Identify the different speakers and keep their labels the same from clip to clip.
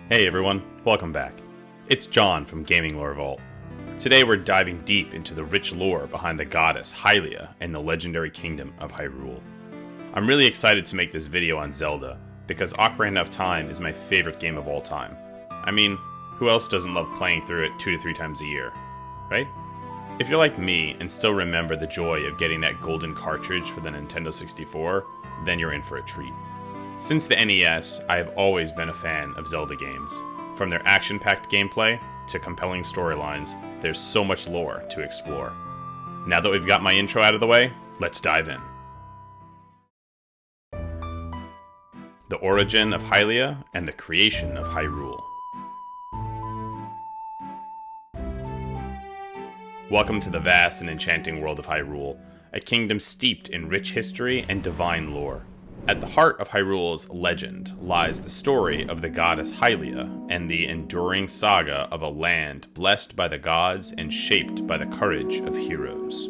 Speaker 1: Hey everyone, welcome back. It's John from Gaming Lore Vault. Today we're diving deep into the rich lore behind the goddess Hylia and the legendary Kingdom of Hyrule. I'm really excited to make this video on Zelda, because Ocarina of Time is my favorite game of all time. I mean, who else doesn't love playing through it 2 to 3 times a year, right? If you're like me and still remember the joy of getting that golden cartridge for the Nintendo 64, then you're in for a treat. Since the NES, I have always been a fan of Zelda games. From their action-packed gameplay to compelling storylines, there's so much lore to explore. Now that we've got my intro out of the way, let's dive in. The origin of Hylia and the creation of Hyrule. Welcome to the vast and enchanting world of Hyrule, a kingdom steeped in rich history and divine lore. At the heart of Hyrule's legend lies the story of the goddess Hylia and the enduring saga of a land blessed by the gods and shaped by the courage of heroes.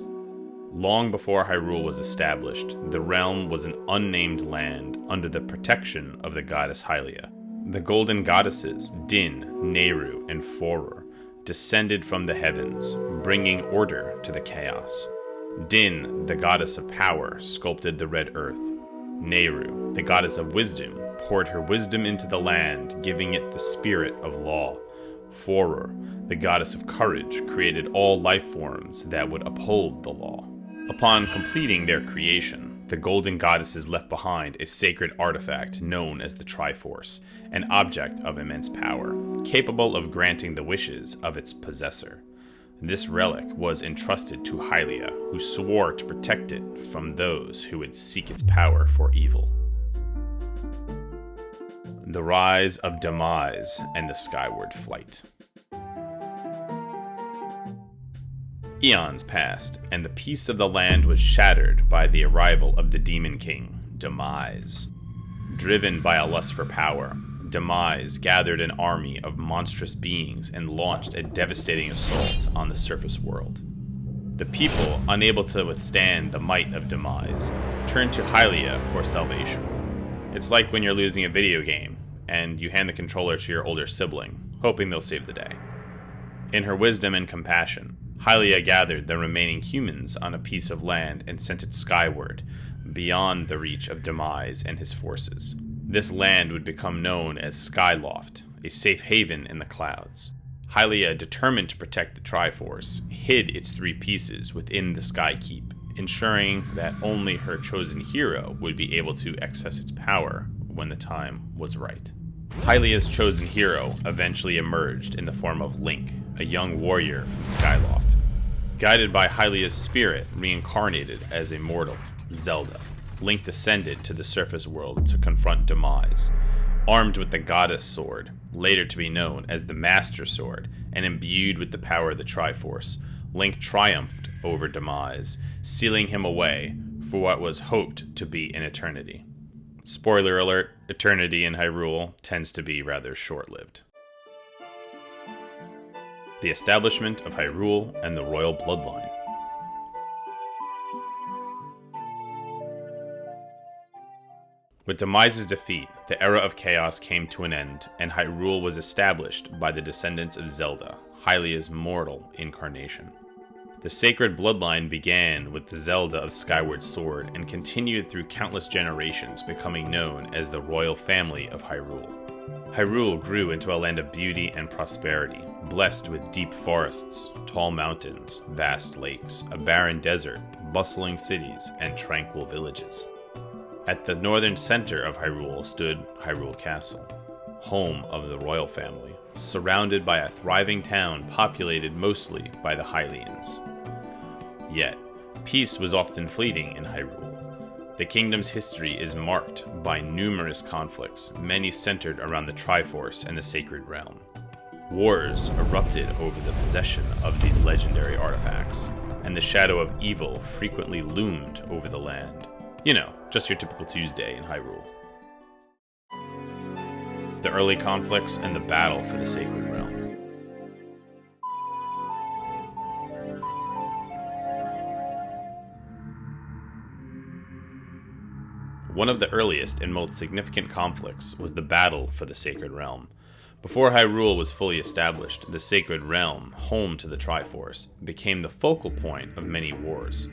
Speaker 1: Long before Hyrule was established, the realm was an unnamed land under the protection of the goddess Hylia. The golden goddesses Din, Nayru, and Farore descended from the heavens, bringing order to the chaos. Din, the goddess of power, sculpted the red earth. Nayru, the goddess of wisdom, poured her wisdom into the land, giving it the spirit of law. Farore, the goddess of courage, created all life forms that would uphold the law. Upon completing their creation, the golden goddesses left behind a sacred artifact known as the Triforce, an object of immense power, capable of granting the wishes of its possessor. This relic was entrusted to Hylia, who swore to protect it from those who would seek its power for evil. The Rise of Demise and the Skyward Flight. Eons passed, and the peace of the land was shattered by the arrival of the Demon King, Demise. Driven by a lust for power, Demise gathered an army of monstrous beings and launched a devastating assault on the surface world. The people, unable to withstand the might of Demise, turned to Hylia for salvation. It's like when you're losing a video game, and you hand the controller to your older sibling, hoping they'll save the day. In her wisdom and compassion, Hylia gathered the remaining humans on a piece of land and sent it skyward, beyond the reach of Demise and his forces. This land would become known as Skyloft, a safe haven in the clouds. Hylia, determined to protect the Triforce, hid its 3 pieces within the Sky Keep, ensuring that only her chosen hero would be able to access its power when the time was right. Hylia's chosen hero eventually emerged in the form of Link, a young warrior from Skyloft. Guided by Hylia's spirit reincarnated as a mortal, Zelda, Link descended to the surface world to confront Demise. Armed with the Goddess Sword, later to be known as the Master Sword, and imbued with the power of the Triforce, Link triumphed over Demise, sealing him away for what was hoped to be an eternity. Spoiler alert, eternity in Hyrule tends to be rather short-lived. The establishment of Hyrule and the royal bloodline. With Demise's defeat, the Era of Chaos came to an end, and Hyrule was established by the descendants of Zelda, Hylia's mortal incarnation. The sacred bloodline began with the Zelda of Skyward Sword and continued through countless generations, becoming known as the royal family of Hyrule. Hyrule grew into a land of beauty and prosperity, blessed with deep forests, tall mountains, vast lakes, a barren desert, bustling cities, and tranquil villages. At the northern center of Hyrule stood Hyrule Castle, home of the royal family, surrounded by a thriving town populated mostly by the Hylians. Yet, peace was often fleeting in Hyrule. The kingdom's history is marked by numerous conflicts, many centered around the Triforce and the Sacred Realm. Wars erupted over the possession of these legendary artifacts, and the shadow of evil frequently loomed over the land. You know, just your typical Tuesday in Hyrule. The early conflicts and the battle for the Sacred Realm. One of the earliest and most significant conflicts was the battle for the Sacred Realm. Before Hyrule was fully established, the Sacred Realm, home to the Triforce, became the focal point of many wars.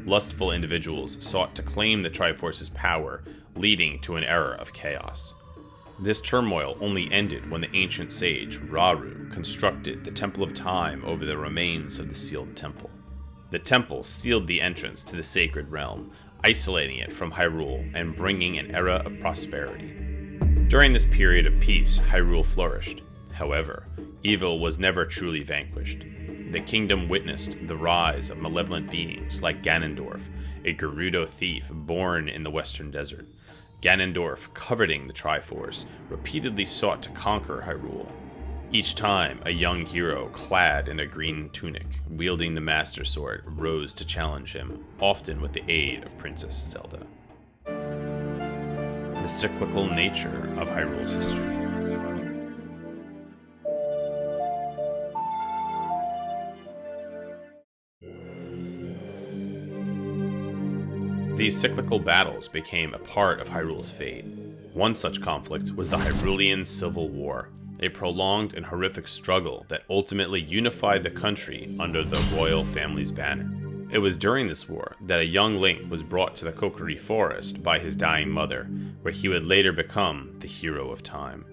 Speaker 1: Lustful individuals sought to claim the Triforce's power, leading to an era of chaos. This turmoil only ended when the ancient sage, Rauru, constructed the Temple of Time over the remains of the sealed temple. The temple sealed the entrance to the Sacred Realm, isolating it from Hyrule and bringing an era of prosperity. During this period of peace, Hyrule flourished. However, evil was never truly vanquished. The kingdom witnessed the rise of malevolent beings like Ganondorf, a Gerudo thief born in the western desert. Ganondorf, coveting the Triforce, repeatedly sought to conquer Hyrule. Each time, a young hero clad in a green tunic, wielding the Master Sword, rose to challenge him, often with the aid of Princess Zelda. The cyclical nature of Hyrule's history. These cyclical battles became a part of Hyrule's fate. One such conflict was the Hyrulean Civil War, a prolonged and horrific struggle that ultimately unified the country under the royal family's banner. It was during this war that a young Link was brought to the Kokiri Forest by his dying mother, where he would later become the hero of time.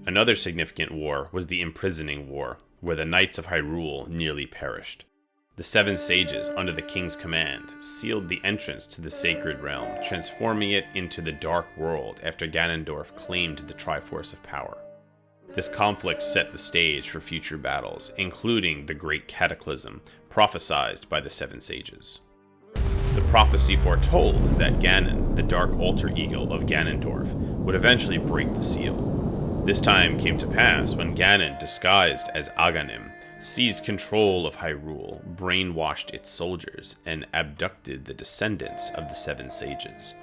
Speaker 1: Another significant war was the Imprisoning War, where the Knights of Hyrule nearly perished. The Seven Sages, under the king's command, sealed the entrance to the Sacred Realm, transforming it into the Dark World after Ganondorf claimed the Triforce of Power. This conflict set the stage for future battles, including the Great Cataclysm, prophesied by the Seven Sages. The prophecy foretold that Ganon, the dark alter ego of Ganondorf, would eventually break the seal. This time came to pass when Ganon, disguised as Aghanim, seized control of Hyrule, brainwashed its soldiers, and abducted the descendants of the Seven Sages.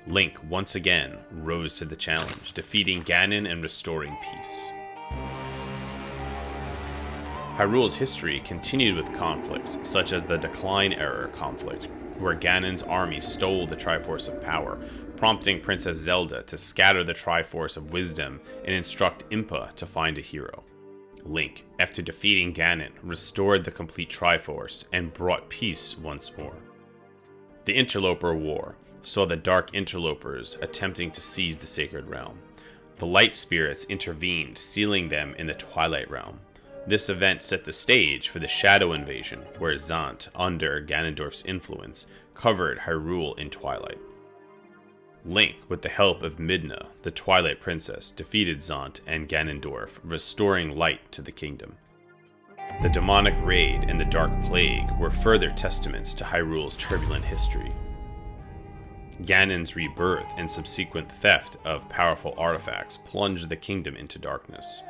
Speaker 1: Link once again rose to the challenge, defeating Ganon and restoring peace. Hyrule's history continued with conflicts such as the Decline Era conflict, where Ganon's army stole the Triforce of Power, prompting Princess Zelda to scatter the Triforce of Wisdom and instruct Impa to find a hero. Link, after defeating Ganon, restored the complete Triforce and brought peace once more. The Interloper War saw the Dark Interlopers attempting to seize the Sacred Realm. The Light Spirits intervened, sealing them in the Twilight Realm. This event set the stage for the Shadow Invasion, where Zant, under Ganondorf's influence, covered Hyrule in twilight. Link, with the help of Midna, the Twilight Princess, defeated Zant and Ganondorf, restoring light to the kingdom. The demonic raid and the Dark Plague were further testaments to Hyrule's turbulent history. Ganon's rebirth and subsequent theft of powerful artifacts plunged the kingdom into darkness.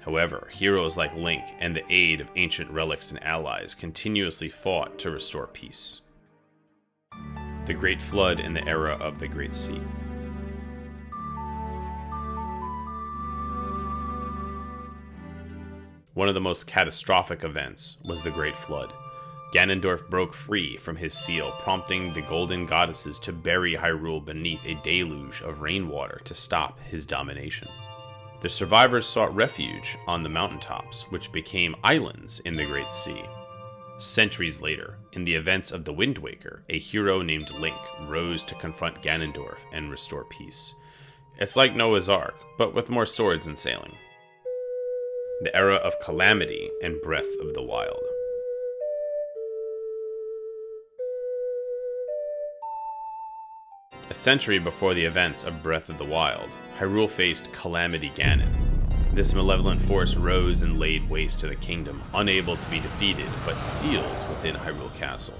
Speaker 1: However, heroes like Link and the aid of ancient relics and allies continuously fought to restore peace. The Great Flood and the Era of the Great Sea. One of the most catastrophic events was the Great Flood. Ganondorf broke free from his seal, prompting the Golden Goddesses to bury Hyrule beneath a deluge of rainwater to stop his domination. The survivors sought refuge on the mountaintops, which became islands in the Great Sea. Centuries later, in the events of the Wind Waker, a hero named Link rose to confront Ganondorf and restore peace. It's like Noah's Ark, but with more swords and sailing. The Era of Calamity and Breath of the Wild. A century before the events of Breath of the Wild, Hyrule faced Calamity Ganon. This malevolent force rose and laid waste to the kingdom, unable to be defeated, but sealed within Hyrule Castle.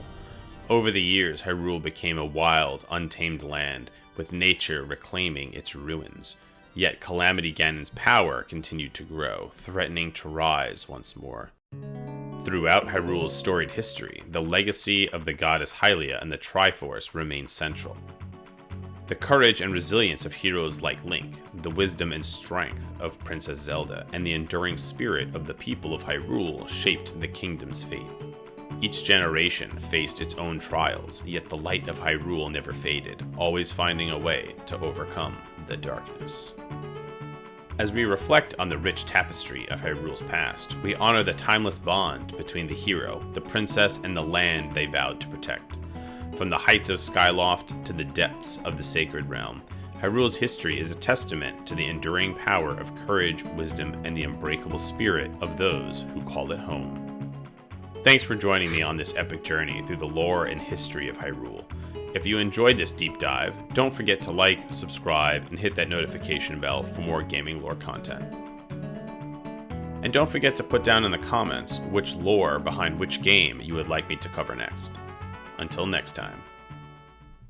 Speaker 1: Over the years, Hyrule became a wild, untamed land, with nature reclaiming its ruins. Yet Calamity Ganon's power continued to grow, threatening to rise once more. Throughout Hyrule's storied history, the legacy of the goddess Hylia and the Triforce remains central. The courage and resilience of heroes like Link, the wisdom and strength of Princess Zelda, and the enduring spirit of the people of Hyrule shaped the kingdom's fate. Each generation faced its own trials, yet the light of Hyrule never faded, always finding a way to overcome the darkness. As we reflect on the rich tapestry of Hyrule's past, we honor the timeless bond between the hero, the princess, and the land they vowed to protect. From the heights of Skyloft to the depths of the Sacred Realm, Hyrule's history is a testament to the enduring power of courage, wisdom, and the unbreakable spirit of those who call it home. Thanks for joining me on this epic journey through the lore and history of Hyrule. If you enjoyed this deep dive, don't forget to like, subscribe, and hit that notification bell for more gaming lore content. And don't forget to put down in the comments which lore behind which game you would like me to cover next. Until next time.